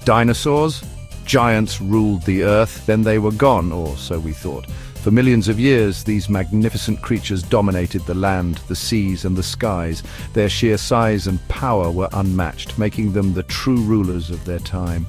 Dinosaurs? Giants ruled the earth, then they were gone, or so we thought. For millions of years, these magnificent creatures dominated the land, the seas, and the skies. Their sheer size and power were unmatched, making them the true rulers of their time.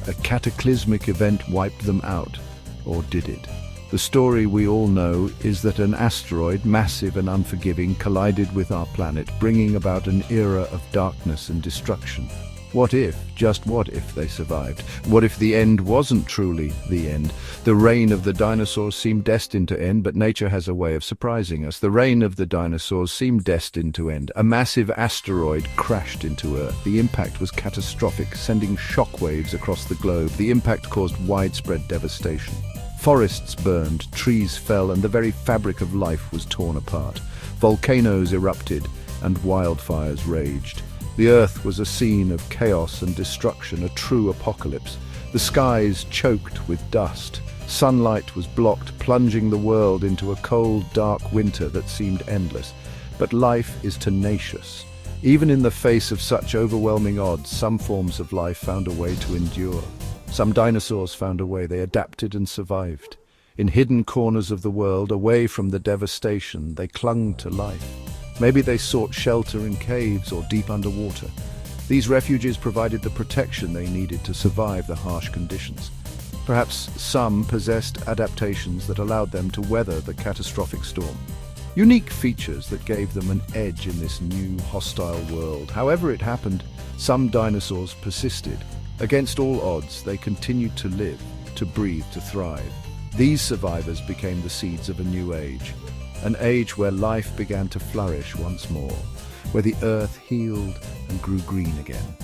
A cataclysmic event wiped them out. Or did it? The story we all know is that an asteroid, massive and unforgiving, collided with our planet, bringing about an era of darkness and destruction. What if, just what if they survived? What if the end wasn't truly the end? The reign of the dinosaurs seemed destined to end, but nature has a way of surprising us. The reign of the dinosaurs seemed destined to end. A massive asteroid crashed into Earth. The impact was catastrophic, sending shockwaves across the globe. The impact caused widespread devastation. Forests burned, trees fell, and the very fabric of life was torn apart. Volcanoes erupted, and wildfires raged. The Earth was a scene of chaos and destruction, a true apocalypse. The skies choked with dust. Sunlight was blocked, plunging the world into a cold, dark winter that seemed endless. But life is tenacious. Even in the face of such overwhelming odds, some forms of life found a way to endure. Some dinosaurs found a way. They adapted and survived. In hidden corners of the world, away from the devastation, they clung to life. Maybe they sought shelter in caves or deep underwater. These refuges provided the protection they needed to survive the harsh conditions. Perhaps some possessed adaptations that allowed them to weather the catastrophic storm. Unique features that gave them an edge in this new, hostile world. However it happened, some dinosaurs persisted. Against all odds, they continued to live, to breathe, to thrive. These survivors became the seeds of a new age. An age where life began to flourish once more, where the earth healed and grew green again.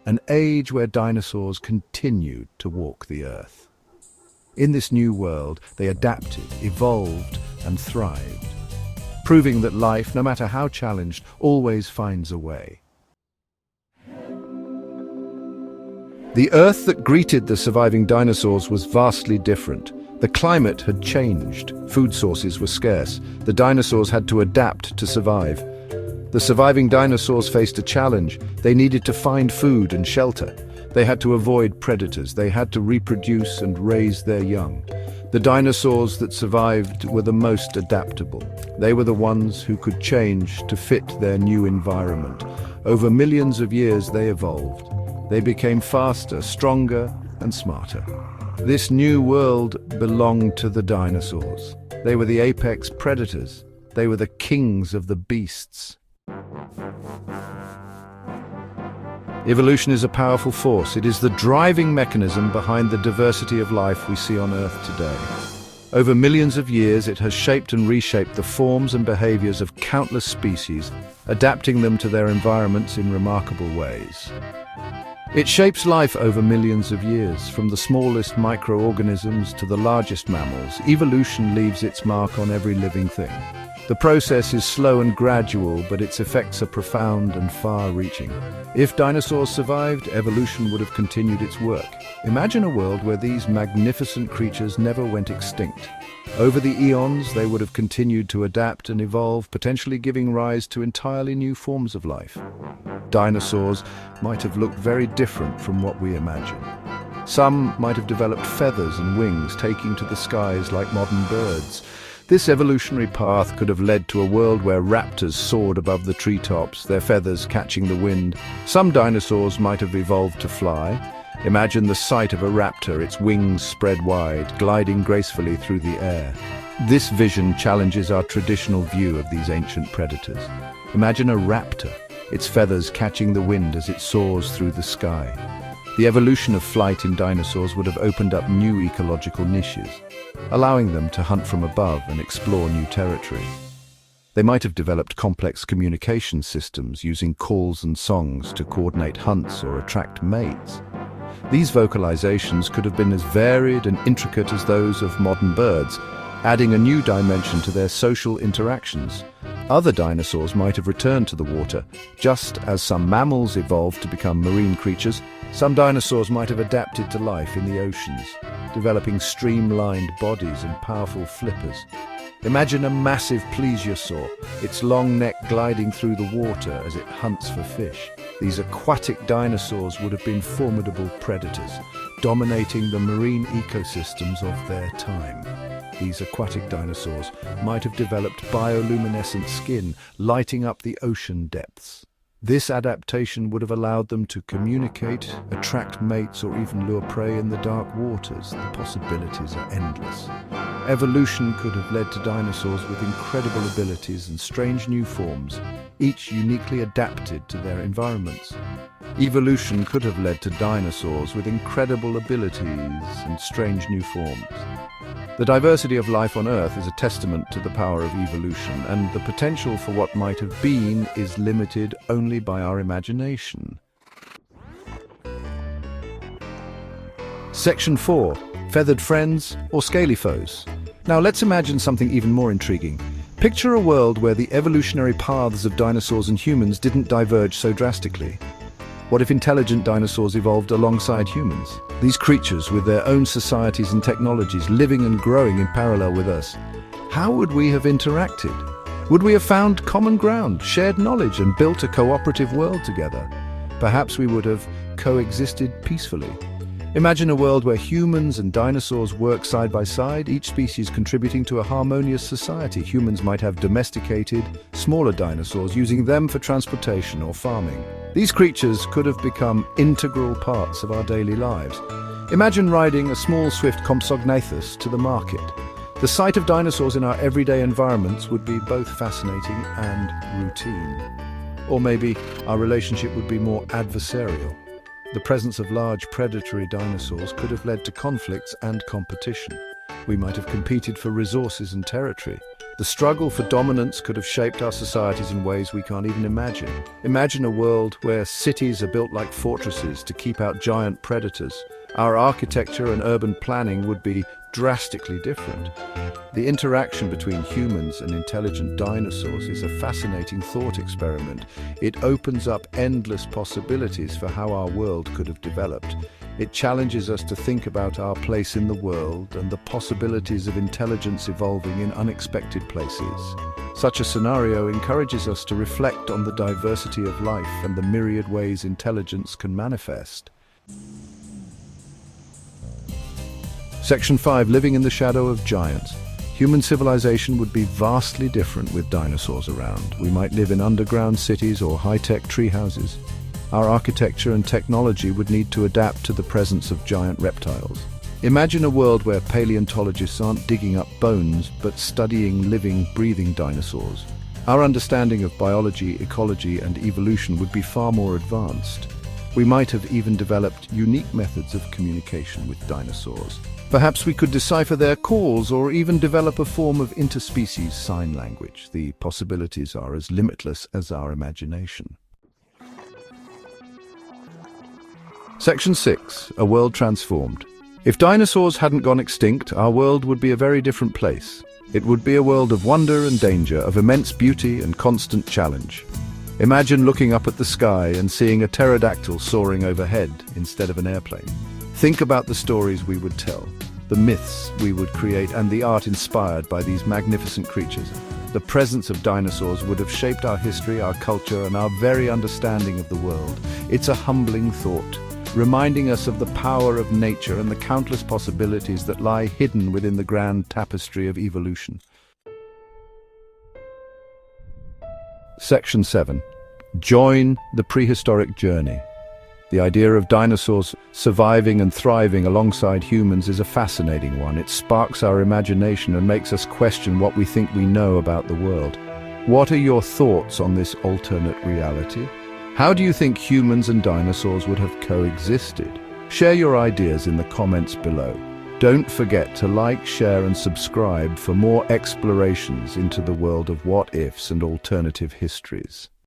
An age where dinosaurs continued to walk the earth. In this new world, they adapted, evolved, and thrived, proving that life, no matter how challenged, always finds a way. The earth that greeted the surviving dinosaurs was vastly different. The climate had changed, food sources were scarce, the dinosaurs had to adapt to survive. The surviving dinosaurs faced a challenge. They needed to find food and shelter. They had to avoid predators, they had to reproduce and raise their young. The dinosaurs that survived were the most adaptable. They were the ones who could change to fit their new environment. Over millions of years they evolved. They became faster, stronger, and smarter. This new world belonged to the dinosaurs. They were the apex predators. They were the kings of the beasts. Evolution is a powerful force. It is the driving mechanism behind the diversity of life we see on Earth today. Over millions of years, it has shaped and reshaped the forms and behaviors of countless species, adapting them to their environments in remarkable ways. It shapes life over millions of years, from the smallest microorganisms to the largest mammals. Evolution leaves its mark on every living thing. The process is slow and gradual, but its effects are profound and far-reaching. If dinosaurs survived, evolution would have continued its work. Imagine a world where these magnificent creatures never went extinct. Over the eons, they would have continued to adapt and evolve, potentially giving rise to entirely new forms of life. Dinosaurs might have looked very different from what we imagine. Some might have developed feathers and wings, taking to the skies like modern birds. This evolutionary path could have led to a world where raptors soared above the treetops, their feathers catching the wind. Some dinosaurs might have evolved to fly. Imagine the sight of a raptor, its wings spread wide, gliding gracefully through the air. This vision challenges our traditional view of these ancient predators. Imagine a raptor, its feathers catching the wind as it soars through the sky. The evolution of flight in dinosaurs would have opened up new ecological niches, allowing them to hunt from above and explore new territory. They might have developed complex communication systems using calls and songs to coordinate hunts or attract mates. These vocalizations could have been as varied and intricate as those of modern birds, adding a new dimension to their social interactions. Other dinosaurs might have returned to the water. Just as some mammals evolved to become marine creatures, some dinosaurs might have adapted to life in the oceans, developing streamlined bodies and powerful flippers. Imagine a massive plesiosaur, its long neck gliding through the water as it hunts for fish. These aquatic dinosaurs would have been formidable predators, dominating the marine ecosystems of their time. These aquatic dinosaurs might have developed bioluminescent skin, lighting up the ocean depths. This adaptation would have allowed them to communicate, attract mates, or even lure prey in the dark waters. The possibilities are endless. Evolution could have led to dinosaurs with incredible abilities and strange new forms, each uniquely adapted to their environments. Evolution could have led to dinosaurs with incredible abilities and strange new forms. The diversity of life on Earth is a testament to the power of evolution, and the potential for what might have been is limited only by our imagination. Section 4. Feathered friends or scaly foes? Now let's imagine something even more intriguing. Picture a world where the evolutionary paths of dinosaurs and humans didn't diverge so drastically. What if intelligent dinosaurs evolved alongside humans? These creatures, with their own societies and technologies, living and growing in parallel with us. How would we have interacted? Would we have found common ground, shared knowledge, and built a cooperative world together? Perhaps we would have coexisted peacefully. Imagine a world where humans and dinosaurs work side by side, each species contributing to a harmonious society. Humans might have domesticated smaller dinosaurs, using them for transportation or farming. These creatures could have become integral parts of our daily lives. Imagine riding a small, swift Compsognathus to the market. The sight of dinosaurs in our everyday environments would be both fascinating and routine. Or maybe our relationship would be more adversarial. The presence of large predatory dinosaurs could have led to conflicts and competition. We might have competed for resources and territory. The struggle for dominance could have shaped our societies in ways we can't even imagine. Imagine a world where cities are built like fortresses to keep out giant predators. Our architecture and urban planning would be drastically different. The interaction between humans and intelligent dinosaurs is a fascinating thought experiment. It opens up endless possibilities for how our world could have developed. It challenges us to think about our place in the world and the possibilities of intelligence evolving in unexpected places. Such a scenario encourages us to reflect on the diversity of life and the myriad ways intelligence can manifest. Section 5. Living in the shadow of giants. Human civilization would be vastly different with dinosaurs around. We might live in underground cities or high-tech tree houses. Our architecture and technology would need to adapt to the presence of giant reptiles. Imagine a world where paleontologists aren't digging up bones, but studying living, breathing dinosaurs. Our understanding of biology, ecology, and evolution would be far more advanced. We might have even developed unique methods of communication with dinosaurs. Perhaps we could decipher their calls or even develop a form of interspecies sign language. The possibilities are as limitless as our imagination. Section 6. A world transformed. If dinosaurs hadn't gone extinct, our world would be a very different place. It would be a world of wonder and danger, of immense beauty and constant challenge. Imagine looking up at the sky and seeing a pterodactyl soaring overhead instead of an airplane. Think about the stories we would tell, the myths we would create, and the art inspired by these magnificent creatures. The presence of dinosaurs would have shaped our history, our culture, and our very understanding of the world. It's a humbling thought, reminding us of the power of nature and the countless possibilities that lie hidden within the grand tapestry of evolution. Section 7. Join the prehistoric journey. The idea of dinosaurs surviving and thriving alongside humans is a fascinating one. It sparks our imagination and makes us question what we think we know about the world. What are your thoughts on this alternate reality? How do you think humans and dinosaurs would have coexisted? Share your ideas in the comments below. Don't forget to like, share, and subscribe for more explorations into the world of what-ifs and alternative histories.